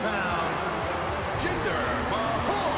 pounds, Jinder Mahal.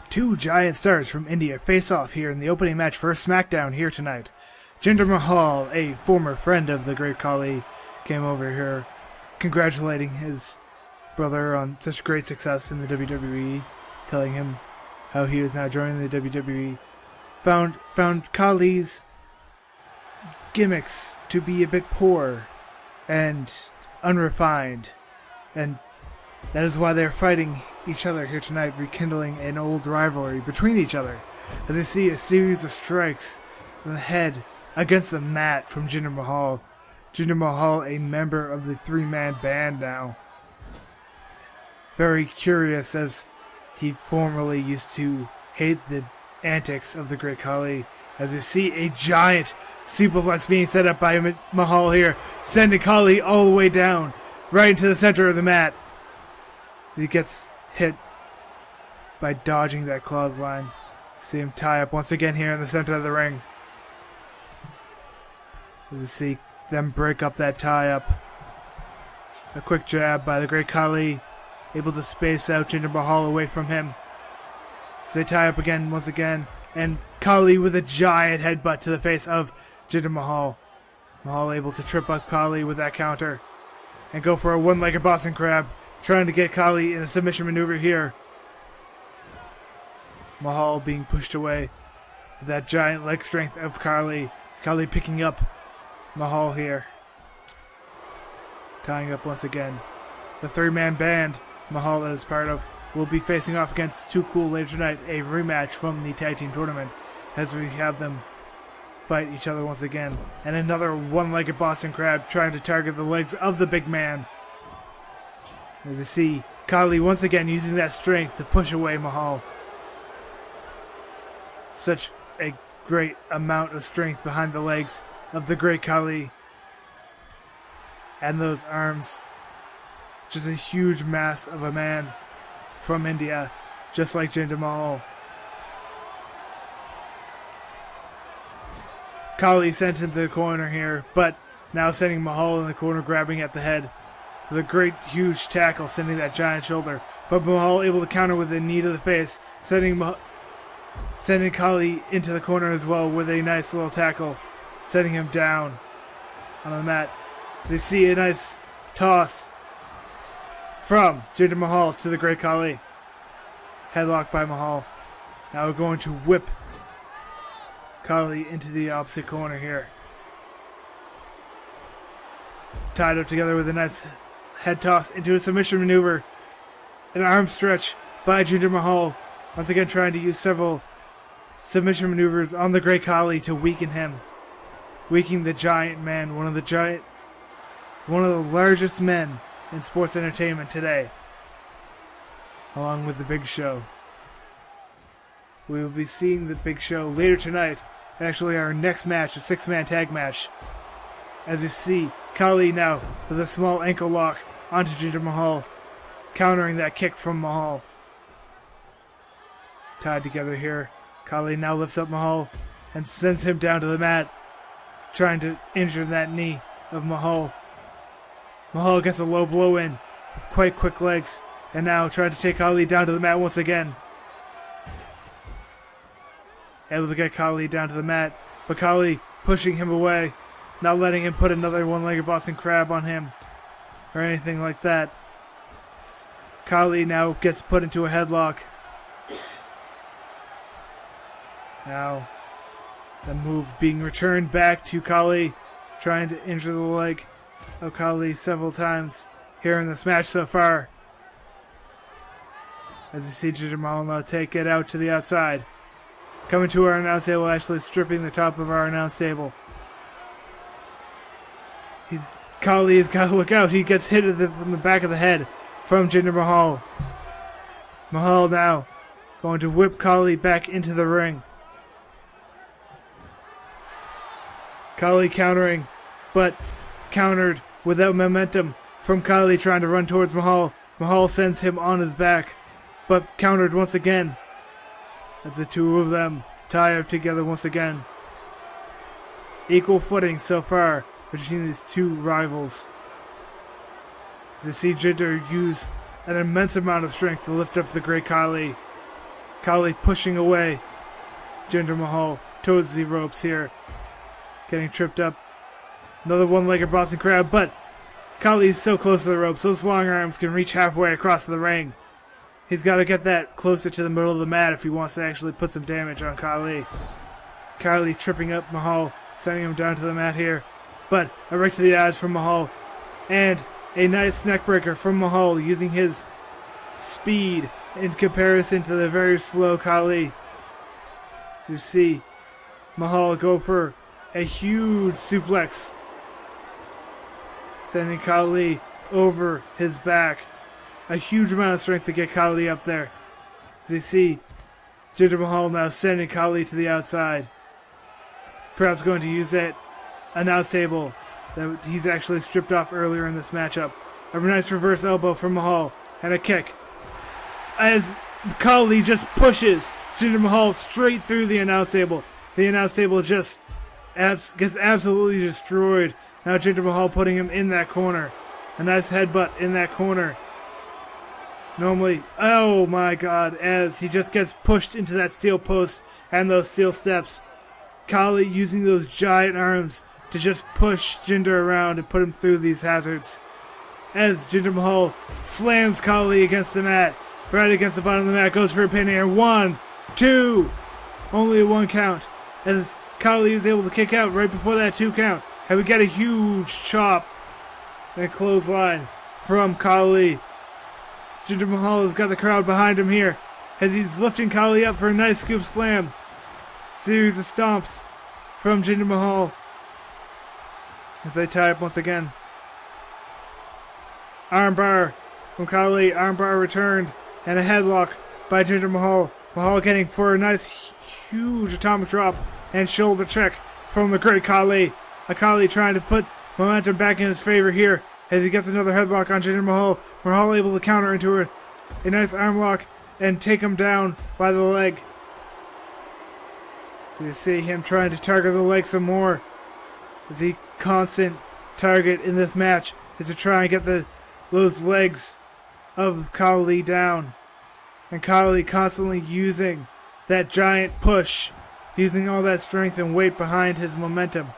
Two giant stars from India face off here in the opening match for Smackdown here tonight. Jinder Mahal, a former friend of the Great Khali, came over here congratulating his brother on such great success in the WWE, telling him how he is now joining the WWE. Found Khali's gimmicks to be a bit poor and unrefined, and that is why they're fighting each other here tonight, rekindling an old rivalry between each other, as they see a series of strikes in the head against the mat from Jinder Mahal. Jinder Mahal, a member of the three-man band now. Very curious, as he formerly used to hate the antics of the Great Khali, as we see a giant superplex being set up by Mahal here, sending Khali all the way down, right into the center of the mat. He gets hit by dodging that clothesline. See him tie up once again here in the center of the ring. As you see them break up that tie up. A quick jab by the Great Khali, able to space out Jinder Mahal away from him. As they tie up again once again, and Khali with a giant headbutt to the face of Jinder Mahal. Mahal able to trip up Khali with that counter and go for a one-legged Boston Crab, trying to get Khali in a submission maneuver here. Mahal being pushed away with that giant leg strength of Khali. Khali picking up Mahal here. Tying up once again. The three-man band Mahal is part of will be facing off against Too Cool later tonight, a rematch from the tag team tournament, as we have them fight each other once again. And another one-legged Boston Crab trying to target the legs of the big man. As you see Khali once again using that strength to push away Mahal. Such a great amount of strength behind the legs of the Great Khali. And those arms. Just a huge mass of a man from India, just like Jinder Mahal. Khali sent him to the corner here, but now sending Mahal in the corner, grabbing at the head. With a great huge tackle, sending that giant shoulder. But Mahal able to counter with a knee to the face, sending Khali into the corner as well with a nice little tackle, sending him down on the mat. They see a nice toss from Jinder Mahal to the Great Khali. Headlock by Mahal. Now we're going to whip Khali into the opposite corner here. Tied up together with a nice head toss into a submission maneuver. An arm stretch by Jinder Mahal. Once again trying to use several submission maneuvers on the Great Khali to weaken him. Weakening the giant man, one of the largest men in sports entertainment today. Along with the Big Show. We will be seeing the Big Show later tonight. Actually, our next match, a 6-man tag match. As you see, Khali now with a small ankle lock onto Jinder Mahal, countering that kick from Mahal. Tied together here, Khali now lifts up Mahal and sends him down to the mat, trying to injure that knee of Mahal. Mahal gets a low blow in with quite quick legs, and now trying to take Khali down to the mat once again. Able to get Khali down to the mat, but Khali pushing him away, not letting him put another one-legged Boston Crab on him or anything like that. Khali now gets put into a headlock. Now the move being returned back to Khali, trying to injure the leg of Khali several times here in this match so far. As you see Jinder Mahal now take it out to the outside. Coming to our announce table, actually stripping the top of our announce table. Khali has got to look out. He gets hit from the back of the head from Jinder Mahal. Mahal now going to whip Khali back into the ring. Khali countering, but countered without momentum from Khali trying to run towards Mahal. Mahal sends him on his back, but countered once again. As the two of them tie up together once again. Equal footing so far between these two rivals. As you see Jinder use an immense amount of strength to lift up the Great Khali. Khali pushing away Jinder Mahal towards the ropes here. Getting tripped up. Another one-legged Boston Crab, but Khali is so close to the ropes, those long arms can reach halfway across the ring. He's got to get that closer to the middle of the mat if he wants to actually put some damage on Khali. Khali tripping up Mahal, sending him down to the mat here. But a right to the eyes from Mahal. And a nice neckbreaker from Mahal using his speed in comparison to the very slow Khali. So you see Mahal go for a huge suplex, sending Khali over his back. A huge amount of strength to get Khali up there. As you see Jinder Mahal now sending Khali to the outside. Perhaps going to use that announce table that he's actually stripped off earlier in this matchup. A nice reverse elbow from Mahal and a kick. As Khali just pushes Jinder Mahal straight through the announce table. The announce table just gets absolutely destroyed. Now Jinder Mahal putting him in that corner. A nice headbutt in that corner. Normally, oh my god, as he just gets pushed into that steel post and those steel steps. Khali using those giant arms to just push Jinder around and put him through these hazards. As Jinder Mahal slams Khali against the mat, right against the bottom of the mat, goes for a pin here. 1, 2, only a 1 count. As Khali is able to kick out right before that 2 count. And we get a huge chop and clothesline from Khali. Jinder Mahal has got the crowd behind him here as he's lifting Khali up for a nice scoop slam. Series of stomps from Jinder Mahal as they tie up once again. Armbar from Khali, armbar returned, and a headlock by Jinder Mahal. Mahal getting for a nice huge atomic drop and shoulder check from the Great Khali. A Khali trying to put momentum back in his favor here as he gets another headlock on Jinder Mahal. Mahal able to counter into a nice arm lock and take him down by the leg. So you see him trying to target the leg some more. As the constant target in this match is to try and get those legs of Khali down. And Khali constantly using that giant push, using all that strength and weight behind his momentum.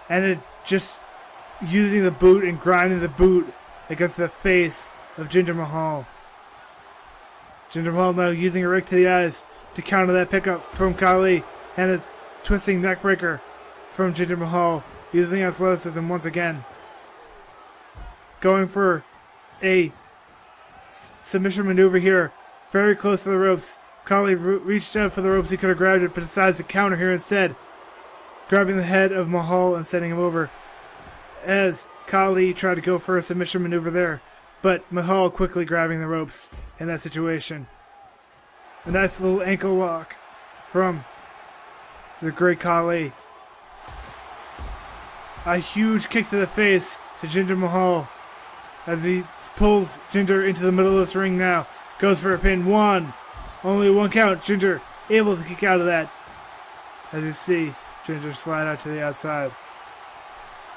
And it just using the boot and grinding the boot against the face of Jinder Mahal. Jinder Mahal now using a rake to the eyes to counter that pickup from Khali. And a twisting neckbreaker from Jinder Mahal, using athleticism once again. Going for a submission maneuver here, very close to the ropes. Khali reached out for the ropes, he could have grabbed it, but decides to counter here instead, grabbing the head of Mahal and sending him over. As Khali tried to go for a submission maneuver there, but Mahal quickly grabbing the ropes in that situation. A nice little ankle lock from the Great Khali. A huge kick to the face to Jinder Mahal as he pulls Jinder into the middle of this ring now. Goes for a pin. One. Only one count. Jinder able to kick out of that. As you see, Jinder slide out to the outside.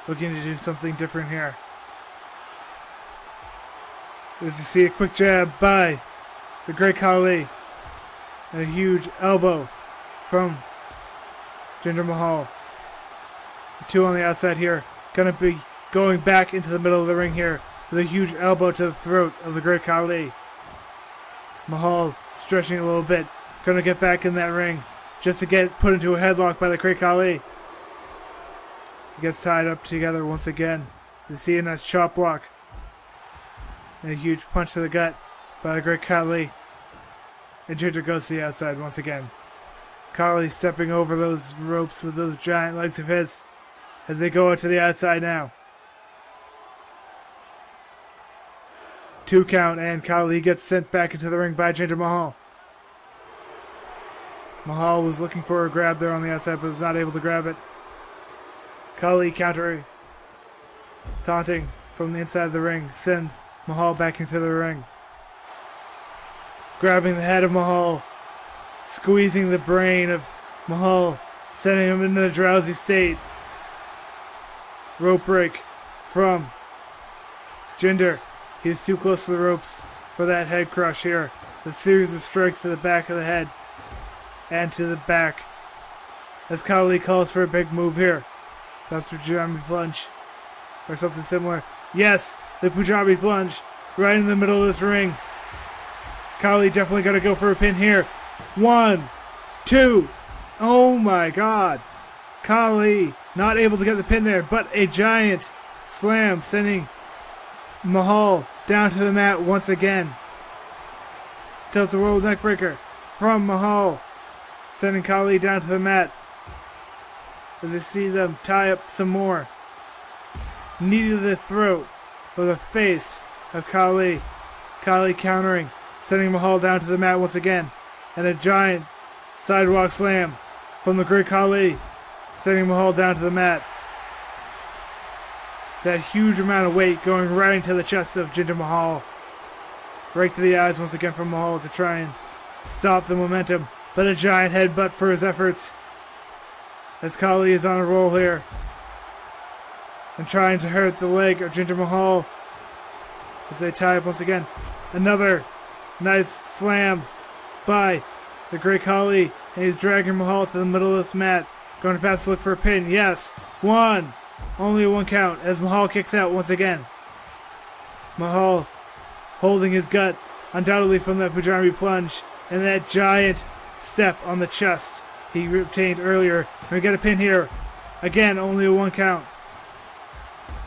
Looking to do something different here. As you see, a quick jab by the Great Khali. And a huge elbow from Jinder Mahal. The two on the outside here. Gonna be going back into the middle of the ring here with a huge elbow to the throat of the Great Khali. Mahal stretching a little bit. Gonna get back in that ring just to get put into a headlock by the Great Khali. He gets tied up together once again. You see a nice chop block. And a huge punch to the gut by the Great Khali. And Jinder goes to the outside once again. Khali stepping over those ropes with those giant legs of his as they go out to the outside now. 2 count, and Khali gets sent back into the ring by Jinder Mahal. Mahal was looking for a grab there on the outside, but was not able to grab it. Khali countering, taunting from the inside of the ring, sends Mahal back into the ring. Grabbing the head of Mahal, squeezing the brain of Mahal, sending him into a drowsy state. Rope break from Jinder. He's too close to the ropes for that head crush here. The series of strikes to the back of the head and to the back. As Khali calls for a big move here. That's Punjabi plunge or something similar. Yes, the Punjabi plunge right in the middle of this ring. Khali definitely got to go for a pin here. 1, 2. Oh my God. Khali not able to get the pin there, but a giant slam sending Mahal down to the mat once again. Tilt the world neckbreaker from Mahal, sending Khali down to the mat. As you see them tie up some more. Knee to the throat or the face of Khali. Khali countering, sending Mahal down to the mat once again. And a giant sidewalk slam from the Great Khali, sending Mahal down to the mat. That huge amount of weight going right into the chest of Jinder Mahal. Right to the eyes once again from Mahal to try and stop the momentum. But a giant headbutt for his efforts. As Khali is on a roll here. And trying to hurt the leg of Jinder Mahal. As they tie up once again. Another nice slam by the Great Khali. And he's dragging Mahal to the middle of this mat. Going to pass to look for a pin. Yes. 1. Only a 1 count as Mahal kicks out once again. Mahal holding his gut undoubtedly from that Punjabi plunge and that giant step on the chest he obtained earlier. We get a pin here. Again, only a 1 count.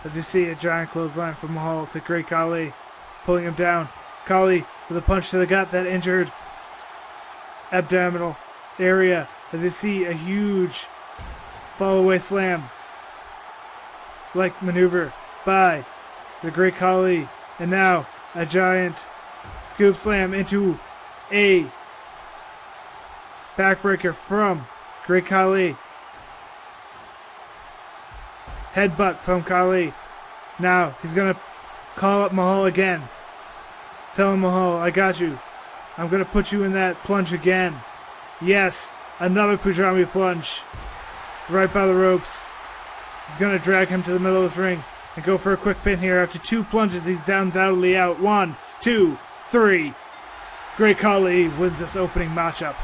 As you see, a giant clothesline from Mahal to Great Khali, pulling him down. Khali with a punch to the gut, that injured abdominal area. As you see, a huge fall-away slam like maneuver by the Great Khali. And now a giant scoop slam into a backbreaker from Great Khali. Headbutt from Khali. Now he's going to call up Mahal again. Tell him, Mahal, I got you. I'm going to put you in that plunge again. Yes, another Punjabi plunge. Right by the ropes. He's going to drag him to the middle of this ring and go for a quick pin here. After 2 plunges, he's undoubtedly out. 1, 2, 3. Great Khali wins this opening matchup.